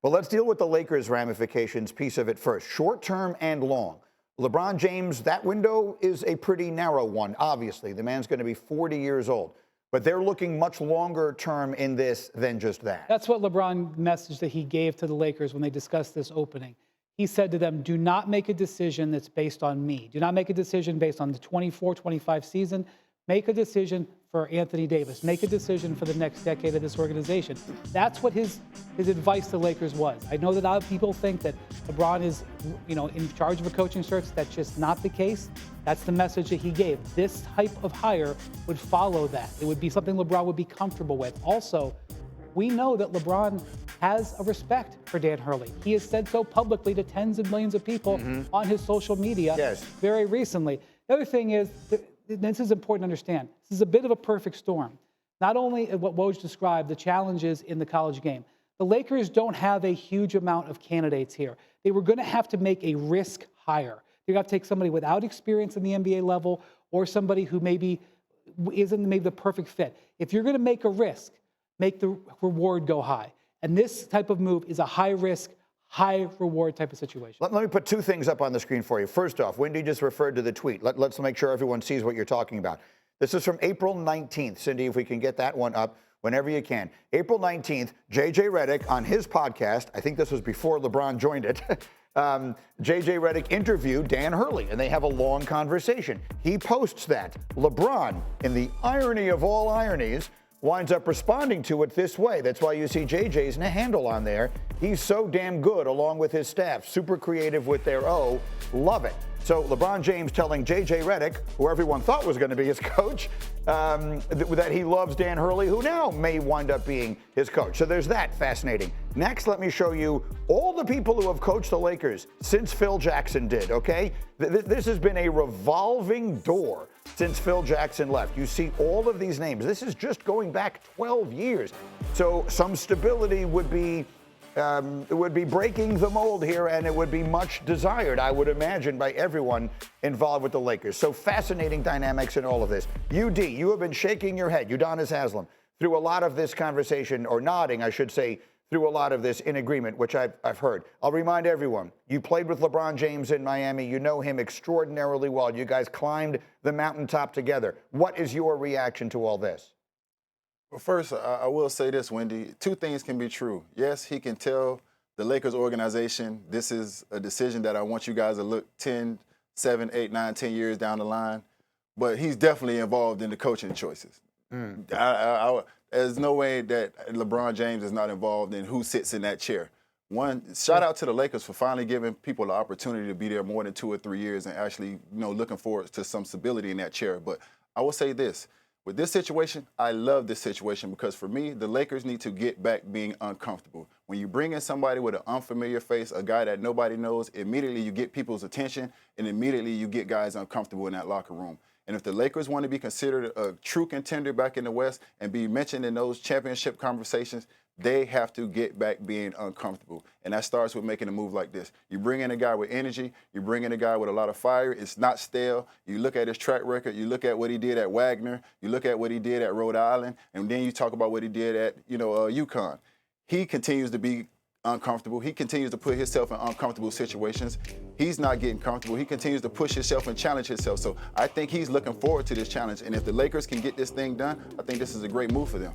Well, let's deal with the Lakers ramifications piece of it first, short term and long. LeBron James, that window is a pretty narrow one, obviously. The man's going to be 40 years old. But they're looking much longer term in this than just that. That's what LeBron message that he gave to the Lakers when they discussed this opening. He said to them, do not make a decision that's based on me. Do not make a decision based on the 24-25 season. Make a decision for Anthony Davis. Make a decision for the next decade of this organization. That's what his advice to the Lakers was. I know that a lot of people think that LeBron is, in charge of a coaching search. That's just not the case. That's the message that he gave. This type of hire would follow that. It would be something LeBron would be comfortable with. Also, we know that LeBron has a respect for Dan Hurley. He has said so publicly to tens of millions of people on his social media very recently. The other thing is, this is important to understand, this is a bit of a perfect storm. Not only what Woj described, the challenges in the college game. The Lakers don't have a huge amount of candidates here. They were going to have to make a risk hire. They're going to take somebody without experience in the NBA level or somebody who maybe isn't the perfect fit. If you're going to make a risk, make the reward go high. And this type of move is a high risk, high reward type of situation. Let me put two things up on the screen for you. First off, Wendy just referred to the tweet. Let's make sure everyone sees what you're talking about. This is from April 19th. Cindy, if we can get that one up whenever you can. April 19th, J.J. Redick on his podcast, I think this was before LeBron joined it, J.J. Redick interviewed Dan Hurley, and they have a long conversation. He posts that. LeBron, in the irony of all ironies, winds up responding to it this way. That's why you see JJ's handle on there. He's so damn good along with his staff. Super creative with their O. Love it. So LeBron James telling J.J. Redick, who everyone thought was going to be his coach, that he loves Dan Hurley, who now may wind up being his coach. So there's that. Fascinating. Next, let me show you all the people who have coached the Lakers since Phil Jackson did, okay? This has been a revolving door since Phil Jackson left. You see all of these names. This is just going back 12 years. So some stability would be breaking the mold here, and it would be much desired, I would imagine, by everyone involved with the Lakers. So fascinating dynamics in all of this. UD, you have been shaking your head, Udonis Haslem, through a lot of this conversation, or nodding, I should say, through a lot of this in agreement, which I've heard. I'll remind everyone, you played with LeBron James in Miami. You know him extraordinarily well. You guys climbed the mountaintop together. What is your reaction to all this? Well, first, I will say this, Wendy. Two things can be true. Yes, he can tell the Lakers organization, this is a decision that I want you guys to look 10, 7, 8, 9, 10 years down the line. But he's definitely involved in the coaching choices. There's no way that LeBron James is not involved in who sits in that chair. One, shout out to the Lakers for finally giving people the opportunity to be there more than 2 or 3 years and actually, looking forward to some stability in that chair. But I will say this. With this situation, I love this situation because for me, the Lakers need to get back being uncomfortable. When you bring in somebody with an unfamiliar face, a guy that nobody knows, immediately you get people's attention and immediately you get guys uncomfortable in that locker room. And if the Lakers want to be considered a true contender back in the West and be mentioned in those championship conversations, they have to get back being uncomfortable. And that starts with making a move like this. You bring in a guy with energy. You bring in a guy with a lot of fire. It's not stale. You look at his track record. You look at what he did at Wagner. You look at what he did at Rhode Island. And then you talk about what he did at, UConn. He continues to be uncomfortable. He continues to put himself in uncomfortable situations. He's not getting comfortable. He continues to push himself and challenge himself. So I think he's looking forward to this challenge. And if the Lakers can get this thing done, I think this is a great move for them.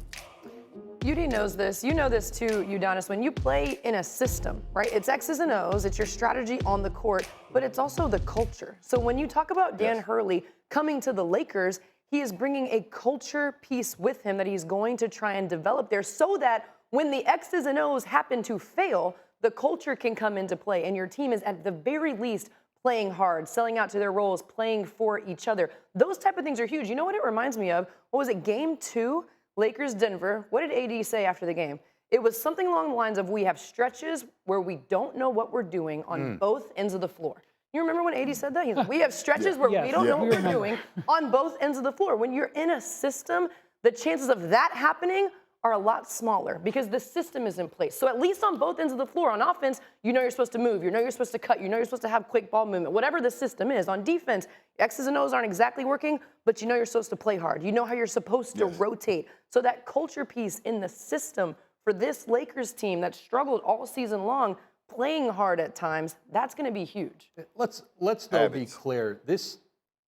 UD knows this. You know this too, Udonis. When you play in a system, right? It's X's and O's. It's your strategy on the court, but it's also the culture. So when you talk about Dan Hurley coming to the Lakers, he is bringing a culture piece with him that he's going to try and develop there so that when the X's and O's happen to fail, the culture can come into play and your team is at the very least playing hard, selling out to their roles, playing for each other. Those type of things are huge. You know what it reminds me of? What was it, Game 2? Lakers-Denver. What did AD say after the game? It was something along the lines of, we have stretches where we don't know what we're doing on both ends of the floor. You remember when AD said that? He's like, we have stretches where we don't know what we're doing on both ends of the floor. When you're in a system, the chances of that happening are a lot smaller because the system is in place. So at least on both ends of the floor, on offense, you know you're supposed to move, you know you're supposed to cut, you know you're supposed to have quick ball movement, whatever the system is. On defense, X's and O's aren't exactly working, but you know you're supposed to play hard. You know how you're supposed to rotate. So that culture piece in the system for this Lakers team that struggled all season long, playing hard at times, that's going to be huge. Let's though be clear. This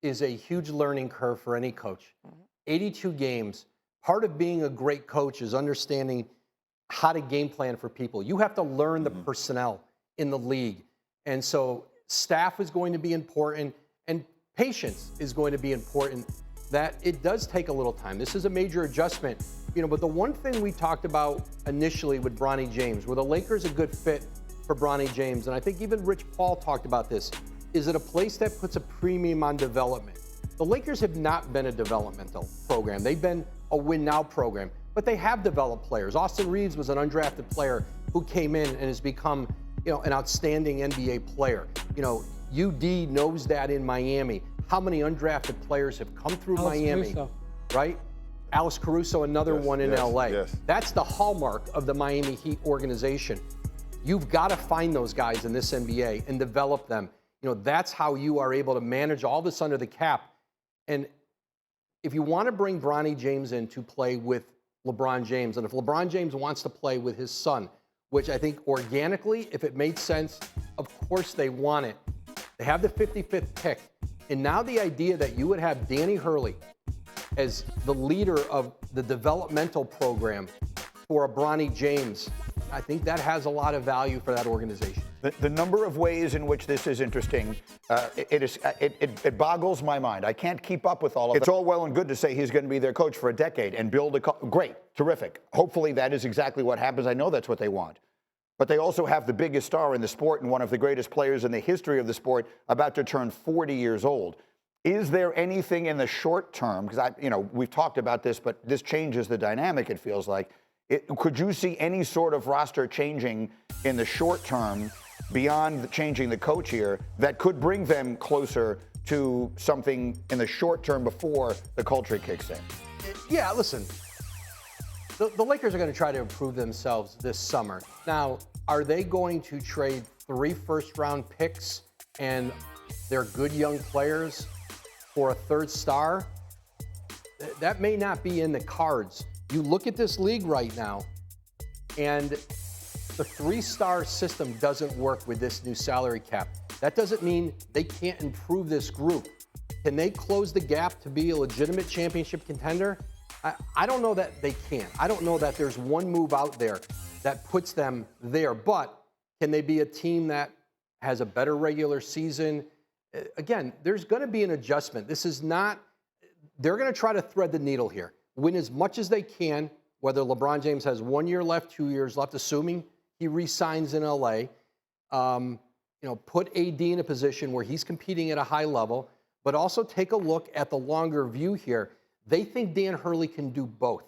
is a huge learning curve for any coach. 82 games. Part of being a great coach is understanding how to game plan for people. You have to learn the personnel in the league. And so staff is going to be important, and patience is going to be important. That it does take a little time. This is a major adjustment. But the one thing we talked about initially with Bronny James, were the Lakers a good fit for Bronny James? And I think even Rich Paul talked about this. Is it a place that puts a premium on development? The Lakers have not been a developmental program. They've been a win-now program, but they have developed players. Austin Reeves was an undrafted player who came in and has become, an outstanding NBA player. UD knows that in Miami. How many undrafted players have come through Miami, right? Alex Caruso, another one in LA. Yes. That's the hallmark of the Miami Heat organization. You've got to find those guys in this NBA and develop them. That's how you are able to manage all this under the cap. And if you want to bring Bronny James in to play with LeBron James, and if LeBron James wants to play with his son, which I think organically, if it made sense, of course they want it. They have the 55th pick. And now the idea that you would have Danny Hurley as the leader of the developmental program for a Bronny James, I think that has a lot of value for that organization. The number of ways in which this is interesting, it boggles my mind. I can't keep up with all of it. It's all well and good to say he's going to be their coach for a decade and build great, terrific. Hopefully that is exactly what happens. I know that's what they want. But they also have the biggest star in the sport and one of the greatest players in the history of the sport about to turn 40 years old. Is there anything in the short term, because we've talked about this, but this changes the dynamic, it feels like. Could you see any sort of roster changing in the short term beyond changing the coach here that could bring them closer to something in the short term before the culture kicks in? Yeah, listen, the Lakers are going to try to improve themselves this summer. Now, are they going to trade 3 first-round picks and their good young players for a 3rd star? That may not be in the cards. You look at this league right now, and the 3-star system doesn't work with this new salary cap. That doesn't mean they can't improve this group. Can they close the gap to be a legitimate championship contender? I don't know that they can. I don't know that there's one move out there that puts them there. But can they be a team that has a better regular season? Again, there's going to be an adjustment. This is not – they're going to try to thread the needle here. Win as much as they can, whether LeBron James has 1 year left, 2 years left, assuming he re-signs in LA. Put AD in a position where he's competing at a high level, but also take a look at the longer view here. They think Dan Hurley can do both.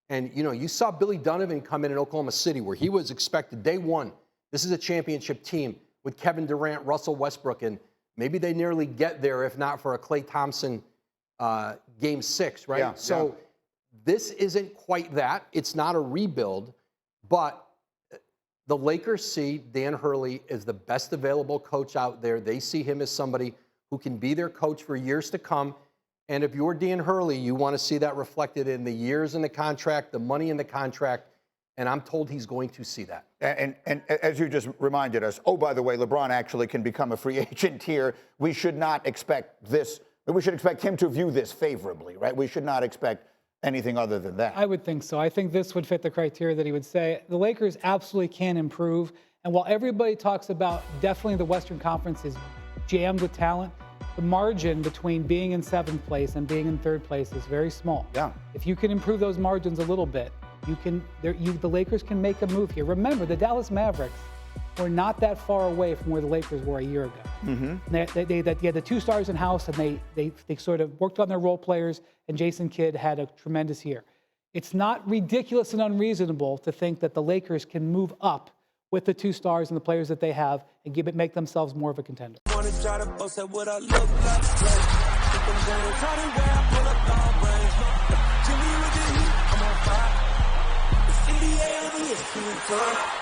And, you saw Billy Donovan come in Oklahoma City where he was expected day one. This is a championship team with Kevin Durant, Russell Westbrook, and maybe they nearly get there if not for a Klay Thompson Game 6, right? Yeah, so this isn't quite that. It's not a rebuild, but the Lakers see Dan Hurley as the best available coach out there. They see him as somebody who can be their coach for years to come. And if you're Dan Hurley, you want to see that reflected in the years in the contract, the money in the contract, and I'm told he's going to see that. And as you just reminded us, oh, by the way, LeBron actually can become a free agent here. We should not expect this. We should expect him to view this favorably, right? We should not expect anything other than that. I would think so. I think this would fit the criteria that he would say. The Lakers absolutely can improve. And while everybody talks about definitely the Western Conference is jammed with talent, the margin between being in 7th place and being in 3rd place is very small. Yeah. If you can improve those margins a little bit, the Lakers can make a move here. Remember, the Dallas Mavericks were not that far away from where the Lakers were a year ago. Mm-hmm. They had the 2 stars in house, and they sort of worked on their role players, and Jason Kidd had a tremendous year. It's not ridiculous and unreasonable to think that the Lakers can move up with the 2 stars and the players that they have and make themselves more of a contender. I'm on fire. The CDA on the list.